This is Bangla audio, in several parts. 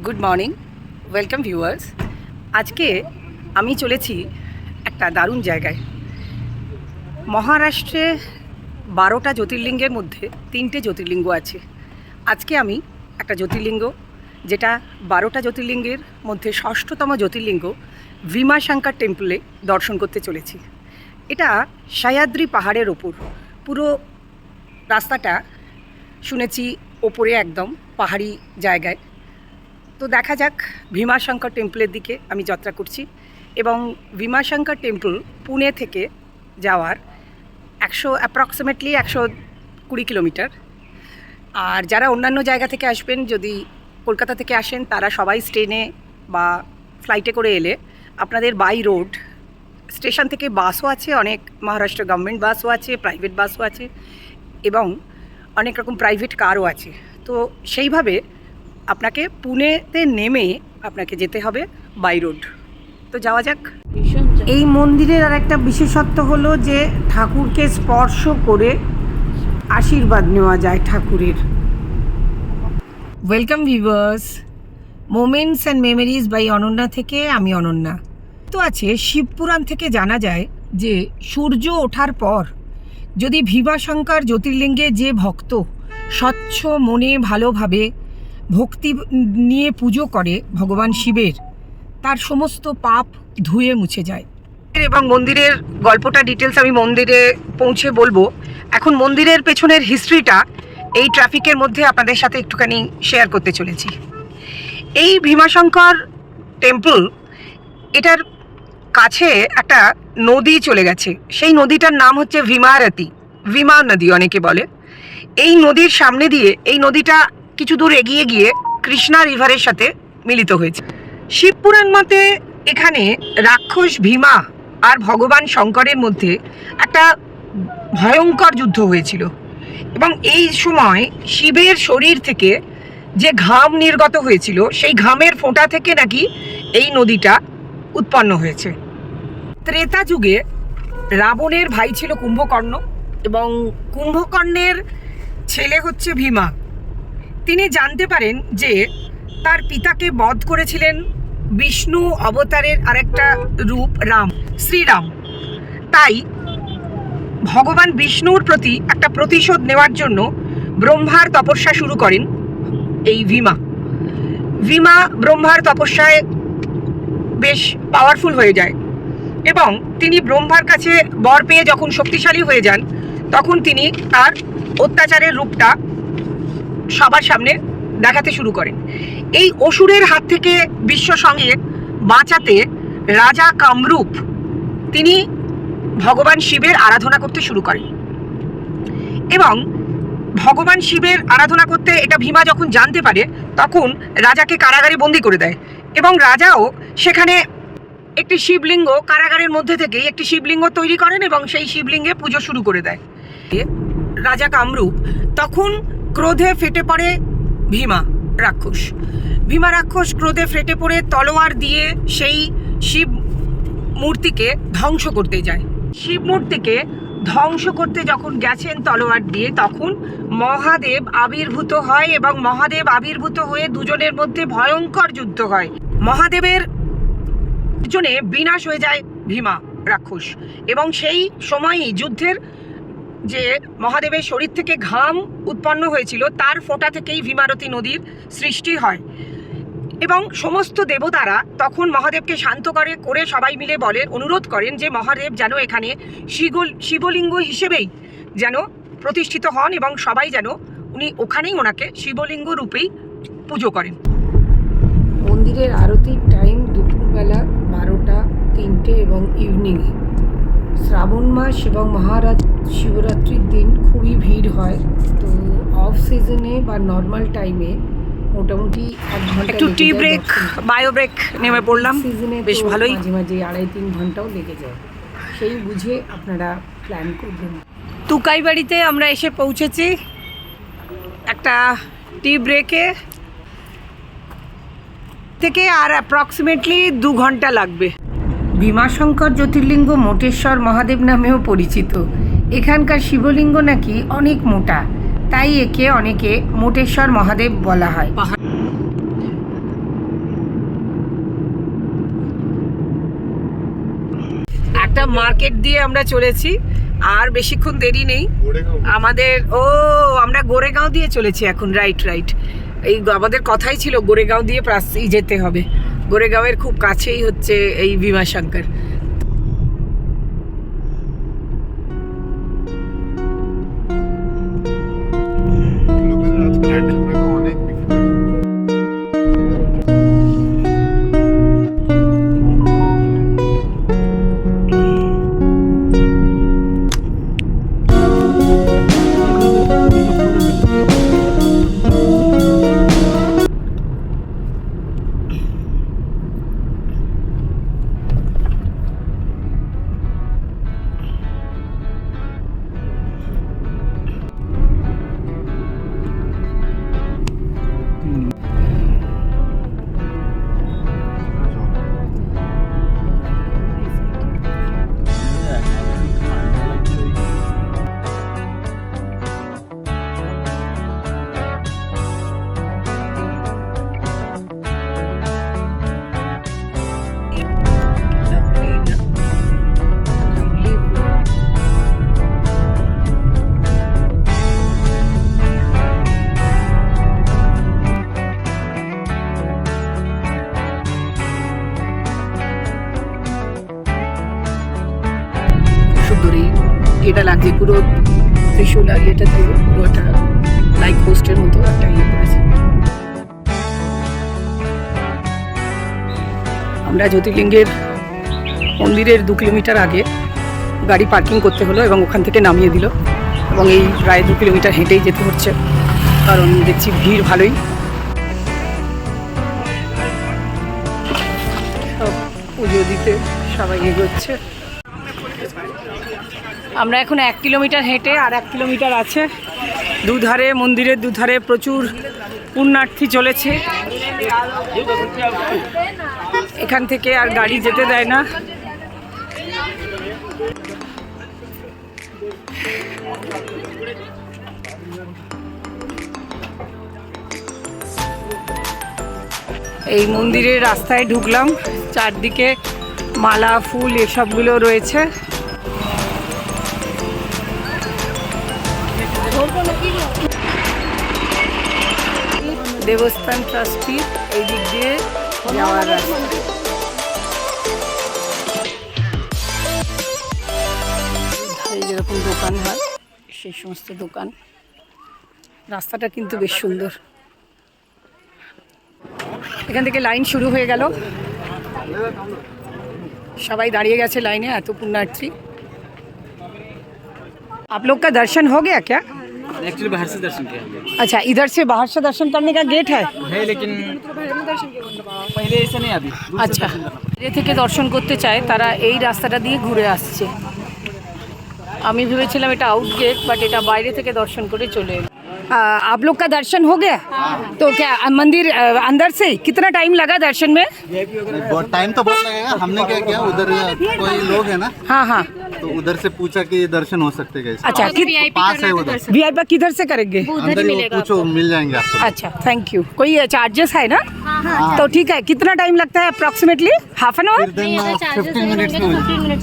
Good morning, welcome viewers. আজকে আমি চলেছি একটা দারুণ জায়গায়। মহারাষ্ট্রে 12টা জ্যোতির্লিঙ্গের মধ্যে 3টে জ্যোতির্লিঙ্গ আছে। আজকে আমি একটা জ্যোতির্লিঙ্গ, যেটা 12টা জ্যোতির্লিঙ্গের মধ্যে 6ঠতম জ্যোতির্লিঙ্গ ভীমাশঙ্কর টেম্পলে দর্শন করতে চলেছি। এটা সহ্যাদ্রি পাহাড়ের ওপর, পুরো রাস্তাটা শুনেছি ওপরে একদম পাহাড়ি জায়গায়। তো দেখা যাক, ভীমাশঙ্কর টেম্পলের দিকে আমি যাত্রা করছি এবং ভীমাশঙ্কর টেম্পল পুনে থেকে যাওয়ার অ্যাপ্রক্সিমেটলি 120 কিলোমিটার। আর যারা অন্যান্য জায়গা থেকে আসবেন, যদি কলকাতা থেকে আসেন, তারা সবাই ট্রেনে বা ফ্লাইটে করে এলে আপনাদের বাই রোড স্টেশন থেকে বাসও আছে, অনেক মহারাষ্ট্র গভর্নমেন্ট বাসও আছে, প্রাইভেট বাসও আছে এবং অনেক রকম প্রাইভেট কারও আছে। তো সেইভাবে আপনাকে পুনেতে নেমে আপনাকে যেতে হবে বাই রোড। তো যাওয়া যাক। এই মন্দিরের আর একটা বিশেষত্ব হলো যে ঠাকুরকে স্পর্শ করে আশীর্বাদ নেওয়া যায় ঠাকুরের। Welcome viewers, moments and memories by Ananya থেকে আমি অনন্যা। তো আছে, শিবপুরাণ থেকে জানা যায় যে সূর্য ওঠার পর যদি ভীমাশঙ্কর জ্যোতির্লিঙ্গে যে ভক্ত স্বচ্ছ মনে ভালোভাবে ভক্তি নিয়ে পুজো করে ভগবান শিবের, তার সমস্ত পাপ ধুয়ে মুছে যায়। এবং মন্দিরের গল্পটা ডিটেলস আমি মন্দিরে পৌঁছে বলবো। এখন মন্দিরের পেছনের হিস্ট্রিটা এই ট্রাফিকের মধ্যে আপনাদের সাথে একটুখানি শেয়ার করতে চলেছি। এই ভীমাশঙ্কর টেম্পল, এটার কাছে একটা নদী চলে গেছে। সেই নদীটার নাম হচ্ছে ভীমারতী, ভীমা নদী অনেকে বলে। এই নদীর সামনে দিয়ে এই নদীটা কিছু দূর এগিয়ে গিয়ে কৃষ্ণা রিভারের সাথে মিলিত হয়েছে। শিবপুরাণ মতে এখানে রাক্ষস ভীমা আর ভগবান শঙ্করের মধ্যে একটা ভয়ঙ্কর যুদ্ধ হয়েছিল এবং এই সময় শিবের শরীর থেকে যে ঘাম নির্গত হয়েছিল, সেই ঘামের ফোঁটা থেকে নাকি এই নদীটা উৎপন্ন হয়েছে। ত্রেতা যুগে রাবণের ভাই ছিল কুম্ভকর্ণ এবং কুম্ভকর্ণের ছেলে হচ্ছে ভীমা। তিনি জানতে পারেন যে তার পিতাকে বধ করেছিলেন বিষ্ণু অবতারের আরেকটা রূপ রাম, শ্রীরাম। তাই ভগবান বিষ্ণুর প্রতি একটা প্রতিশোধ নেওয়ার জন্য ব্রহ্মার তপস্যা শুরু করেন এই ভীমা। ব্রহ্মার তপস্যায় বেশ পাওয়ারফুল হয়ে যায় এবং তিনি ব্রহ্মার কাছে বর পেয়ে যখন শক্তিশালী হয়ে যান, তখন তিনি তার অত্যাচারের রূপটা সবার সামনে দেখাতে শুরু করেন। এই অসুরের হাত থেকে বিশ্ব সঙ্গে বাঁচাতে রাজা কামরূপ তিনি ভগবান শিবের আরাধনা করতে শুরু করেন এবং ভগবান শিবের আরাধনা করতে এটা ভীমা যখন জানতে পারে, তখন রাজাকে কারাগারে বন্দি করে দেয় এবং রাজাও সেখানে একটি শিবলিঙ্গ, কারাগারের মধ্যে থেকেই একটি শিবলিঙ্গ তৈরি করেন এবং সেই শিবলিঙ্গে পুজো শুরু করে দেয় রাজা কামরূপ। তখন ক্রোধে ফেটে পড়ে ভীমা রাক্ষস ক্রোধে ফেটে পড়ে তলোয়ার দিয়ে সেই শিব মূর্তিকে ধ্বংস করতে যায়। শিব মূর্তিকে ধ্বংস করতে যখন গেছেন তলোয়ার দিয়ে, তখন মহাদেব আবির্ভূত হয় এবং মহাদেব আবির্ভূত হয়ে দুজনের মধ্যে ভয়ঙ্কর যুদ্ধ হয়। মহাদেবের জন্য বিনাশ হয়ে যায় ভীমা রাক্ষস এবং সেই সময়ই যুদ্ধের যে মহাদেবের শরীর থেকে ঘাম উৎপন্ন হয়েছিল, তার ফোঁটা থেকেই ভীমারতী নদীর সৃষ্টি হয় এবং সমস্ত দেবতারা তখন মহাদেবকে শান্ত করে সবাই মিলে অনুরোধ করেন যে মহাদেব যেন এখানে শিবলিঙ্গ হিসেবেই যেন প্রতিষ্ঠিত হন এবং সবাই যেন ওখানেই ওনাকে শিবলিঙ্গ রূপেই পুজো করেন। মন্দিরের আরতির টাইম দুপুরবেলা 12টা, 3টে এবং ইভিনিংয়ে। শ্রাবণ মাস এবং শিবরাত্রির দিন খুবই ভিড় হয়। তো অফ সিজনে বা নর্মাল টাইমে মোটামুটি 1 ঘন্টা, একটু টি ব্রেক, বায়ো ব্রেক নেমে পড়লাম। সিজনে বেশ ভালোই, মাঝে মাঝে 2.5-3 ঘন্টাও লেগে যায়। সেই বুঝে আপনারা প্ল্যান করবেন। তুকাই বাড়িতে আমরা এসে পৌঁছেছি একটা টি ব্রেকে থেকে, আর অ্যাপ্রক্সিমেটলি 2 ঘন্টা লাগবে। ভীমাশঙ্কর জ্যোতির্লিঙ্গ মোটেশ্বর মহাদেব নামেও পরিচিত। এখানকার শিবলিঙ্গ নাকি অনেক মোটা, তাই একে অনেকে মোটেশ্বর মহাদেব বলা হয়। একটা মার্কেট দিয়ে আমরা চলেছি, আর বেশিক্ষণ দেরি নেই আমাদের। আমরা গোরেগাঁও দিয়ে চলেছি এখন। রাইট রাইট, এই আমাদের কথাই ছিল গোরেগাঁও দিয়ে যেতে হবে। গোরেগাঁওয়ের খুব কাছেই হচ্ছে এই ভীমাশঙ্কর। এটা লাগছে পুরো ত্রিশূল আর এটা দিয়ে পুরো একটা লাইট পোস্টের মতো একটা ইয়ে করেছে। আমরা জ্যোতির্লিঙ্গের মন্দিরের 2 কিলোমিটার আগে গাড়ি পার্কিং করতে হলো এবং ওখান থেকে নামিয়ে দিল, এবং এই প্রায় 2 কিলোমিটার হেঁটেই যেতে হচ্ছে, কারণ দেখছি ভিড় ভালোই। সব পুজো দিতে সবাই এগোচ্ছে। আমরা এখন 1 কিলোমিটার হেঁটে, আর 1 কিলোমিটার আছে। দুধারে, মন্দিরের দুধারে প্রচুর পুণ্যার্থী চলেছে। এখান থেকে আর গাড়ি যেতে দেয় না। এই মন্দিরের রাস্তায় ঢুকলাম, চারদিকে মালা ফুল এসবগুলো রয়েছে। দেবস্থান ট্রাস্টি এই দিক দিয়ে যাওয়ার রাস্তা। যেরকম দোকান হয় সেই সমস্ত দোকান। রাস্তাটা কিন্তু বেশ সুন্দর। এখান থেকে লাইন শুরু হয়ে গেল, সবাই দাঁড়িয়ে গেছে লাইনে, এত পুণ্যার্থী। आप लोग का दर्शन हो गया क्या? एक्चुअली बाहर से दर्शन किया हमने। अच्छा, इधर से बाहर से दर्शन करने का गेट है? लेकिन पहले ऐसा नहीं अभी। अच्छा, এ থেকে দর্শন করতে চায় তারা এই রাস্তাটা দিয়ে ঘুরে আসছে। আমি ভেবেছিলাম এটা আউট গেট, বাট এটা বাইরে থেকে দর্শন করে চলে এলো। आप लोग का दर्शन हो गया? तो क्या मंदिर अंदर से कितना टाइम लगा दर्शन में? बहुत टाइम तो बहुत लगेगा। हमने क्या किया, उधर कोई लोग है ना, हाँ हाँ, तो उधर से पूछा कि दर्शन हो सकते कैसे। अच्छा, पास है उधर से। वीआईपी किधर से करेंगे? अंदर ही पूछो, मिल जाएंगे आपको। अच्छा, थैंक यू। कोई चार्जेस है ना? हाँ। तो ठीक है, कितना टाइम लगता है approximately? Half an hour? 15 minutes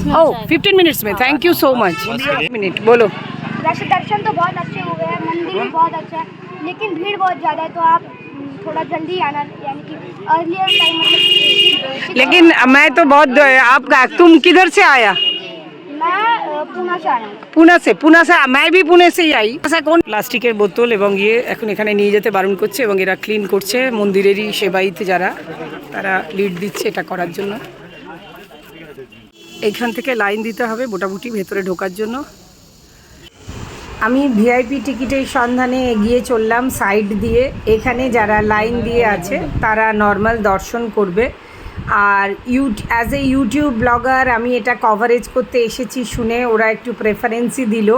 में। ओह, 15 मिनट्स में। Thank you so much. Minute बोलो। वैसे दर्शन तो बहुत अच्छे हुए हैं, मंदिर भी बहुत अच्छा है, लेकिन भीड़ बहुत ज़्यादा है, तो आप थोड़ा जल्दी आना, यानी कि अर्लियर टाइम मतलब। लेकिन मैं तो बहुत तुम किधर से आया? मैं पूना से आया हूँ। পুনা সে मैं भी पुणे से ही आई। কোন প্লাস্টিকের বোতল এবং ইয়ে এখন এখানে নিয়ে যেতে বারণ করছে, এবং এরা ক্লিন করছে। মন্দিরেরই সেবাইতে যারা, তারা লিড দিচ্ছে এটা করার জন্য। এইখান থেকে লাইন দিতে হবে মোটামুটি ভেতরে ঢোকার জন্য। আমি ভিআইপি টিকিটের সন্ধানে এগিয়ে চললাম সাইড দিয়ে। এখানে যারা লাইন দিয়ে আছে তারা নর্মাল দর্শন করবে, আর অ্যাজ এ ইউটিউব ব্লগার আমি এটা কভারেজ করতে এসেছি শুনে ওরা একটু প্রেফারেন্সই দিল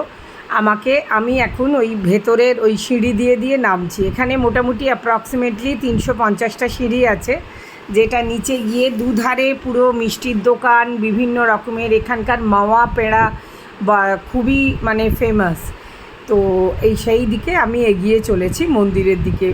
আমাকে। আমি এখন ওই ভেতরের ওই সিঁড়ি দিয়ে দিয়ে নামছি। এখানে মোটামুটি অ্যাপ্রক্সিমেটলি 350টা সিঁড়ি আছে, যেটা নিচে গিয়ে দুধারে পুরো মিষ্টির দোকান, বিভিন্ন রকমের এখানকার মাওয়া পেড়া বা খুবই মানে ফেমাস। তো এই সেই দিকে আমি এগিয়ে চলেছি মন্দিরের দিকে।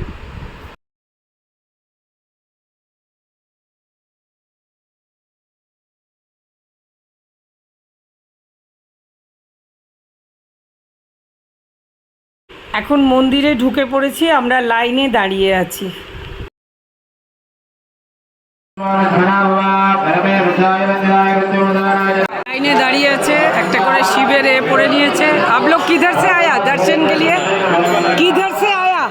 এখন মন্দিরে ঢুকে পড়েছি, আমরা লাইনে দাঁড়িয়ে আছি। लाइने दाड़िए আছে, একটা করে শিবের পরে নিয়েছে। आप लोग किधर से आया दर्शन के लिए? किधर से आया?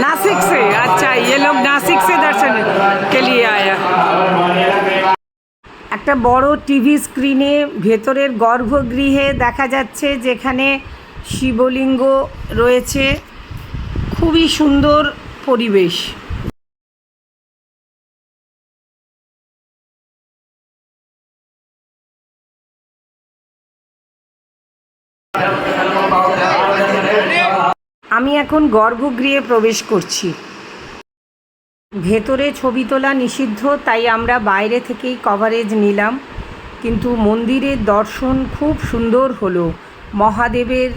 नासिक से। अच्छा, ये लोग नासिक से दर्शन के लिए आया। একটা বড় টিভি স্ক্রিনে ভেতরের গর্ভগৃহে দেখা যাচ্ছে যেখানে শিবলিঙ্গ রয়েছে। খুবই সুন্দর পরিবেশ। আমি এখন গর্ভগৃহে প্রবেশ করছি। ভেতরে ছবি তোলা নিষিদ্ধ, তাই আমরা বাইরে থেকেই কভারেজ নিলাম। কিন্তু মন্দিরের দর্শন খুব সুন্দর হলো। মহাদেবের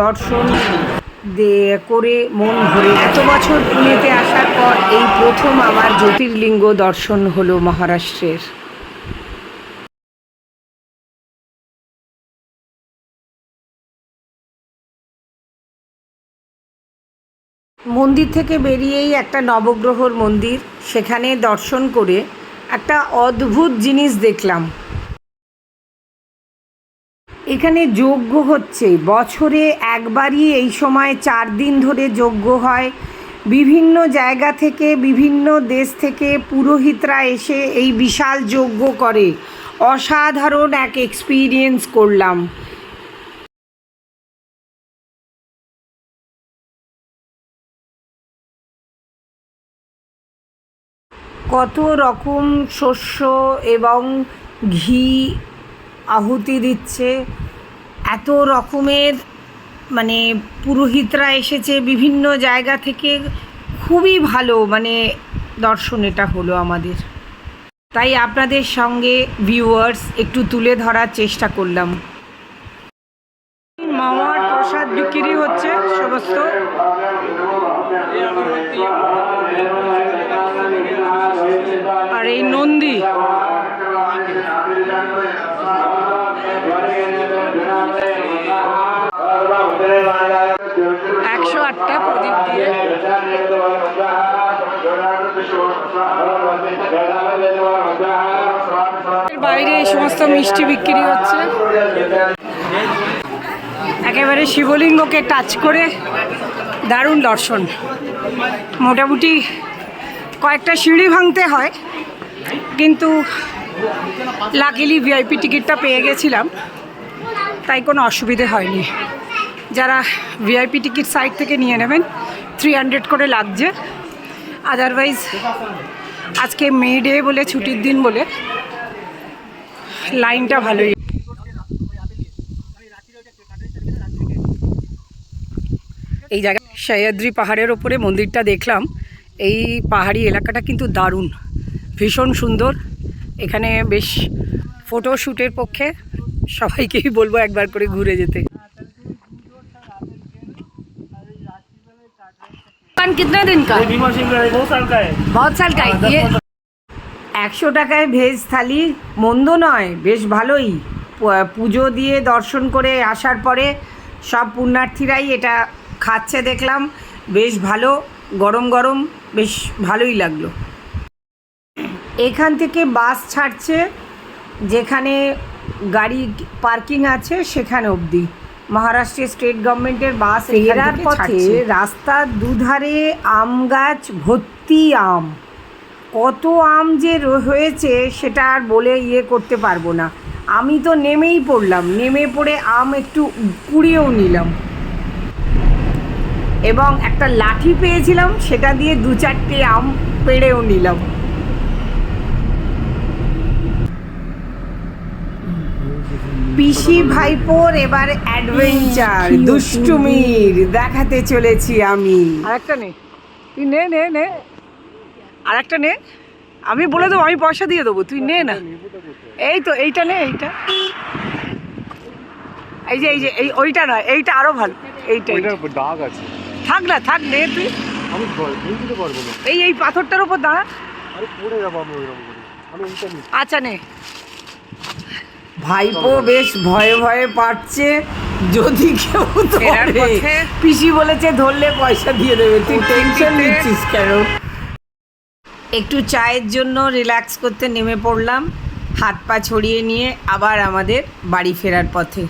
দর্শন করে মন ভরে। এত বছর পুনেতে আসার পর এই প্রথম আমার জ্যোতির্লিঙ্গ দর্শন হলো মহারাষ্ট্রের। মন্দির থেকে বেরিয়েই একটা নবগ্রহর মন্দির, সেখানে দর্শন করে একটা অদ্ভুত জিনিস দেখলাম। এখানে যজ্ঞ হচ্ছে, বছরে একবারই এই সময় 4 দিন ধরে যজ্ঞ হয়। বিভিন্ন জায়গা থেকে, বিভিন্ন দেশ থেকে পুরোহিতরা এসে এই বিশাল যজ্ঞ করে। অসাধারণ এক এক্সপিরিয়েন্স করলাম। কত রকম শস্য এবং ঘি আহুতি দিচ্ছে। এত রকমের মানে পুরোহিতরা এসেছে বিভিন্ন জায়গা থেকে। খুবই ভালো দর্শন এটা হলো আমাদের। তাই আপনাদের সঙ্গে ভিউয়ার্স একটু তুলে ধরার চেষ্টা করলাম। মামার প্রসাদ বিক্রি হচ্ছে সমস্ত। আর এই নন্দী, 108টা প্রদীপ দিয়ে। বাইরে এই সমস্ত মিষ্টি বিক্রি হচ্ছে। একেবারে শিবলিঙ্গকে টাচ করে দারুণ দর্শন। মোটামুটি কয়েকটা সিঁড়ি ভাঙতে হয়, কিন্তু লাকিলি ভিআইপি টিকিটটা পেয়ে গেছিলাম, তাই কোনো অসুবিধে হয়নি। যারা ভিআইপি টিকিট সাইট থেকে নিয়ে নেবেন 300 করে লাগছে। আদারওয়াইজ আজকে মে ডে বলে, ছুটির দিন বলে লাইনটা ভালোই। এই জায়গায় সহ্যাদ্রি পাহাড়ের ওপরে মন্দিরটা দেখলাম। এই পাহাড়ি এলাকাটা কিন্তু দারুণ, ভীষণ সুন্দর। এখানে বেশ ফটোশ্যুটের পক্ষে সবাইকেই বলবো একবার করে ঘুরে যেতে। कितने दिन का? बहुत साल का है ये। 100 টাকায় ভেজ থালি মন্দ নয়, বেশ ভালোই। পুজো দিয়ে দর্শন করে আসার পরে সব পুণ্যার্থীরাই এটা খাচ্ছে দেখলাম। বেশ ভালো, গরম গরম, বেশ ভালোই লাগলো। এখান থেকে বাস ছাড়ছে, যেখানে গাড়ি পার্কিং আছে সেখানে অবধি। মহারাষ্ট্রের স্টেট গভর্নমেন্টের বাস ফেরার পথে রাস্তার দুধারে আম গাছ ভর্তি আম। কত আম যে হয়েছে সেটা আর বলে করতে পারবো না। আমি তো নেমেই পড়লাম, নেমে পড়ে আম একটু কুড়িয়েও নিলাম এবং একটা লাঠি পেয়েছিলাম, সেটা দিয়ে 2-4টে আম পেড়েও নিলাম। পিসি ভাইপোর এবার অ্যাডভেঞ্চার দুষ্টুমির দেখাতে চলেছি আমি। আরেকটা নে, তুই নে নে নে, আরেকটা নে। আমি বলে দেবো, আমি পয়সা দিয়ে দেবো, তুই নে না। এই তো এইটা নে, এইটা, এই যে এই ওইটা নয়, এইটা আরো ভালো। এইটা দাগ আছে, থাক না, থাক নে তুই। আমি বলতে পারবো না। এই পাথরটার উপর দাঁড়া। আরে পড়ে যাবো আমি ওইরকম করে। আমি এইটা নে। আচ্ছা নে। ভাইপো বেশ ভয়ে ভয়ে পারছে। যদি কেউ ফেরার ধরে, পথে পিসি বলেছে ধরলে পয়সা দিয়ে দেবে, তুই উঠতে টেনশন উঠতে- নিচ্ছিস কেন? একটু চায়ের জন্য রিল্যাক্স করতে নেমে পড়লাম, হাত পা ছড়িয়ে নিয়ে আবার আমাদের বাড়ি ফেরার পথে।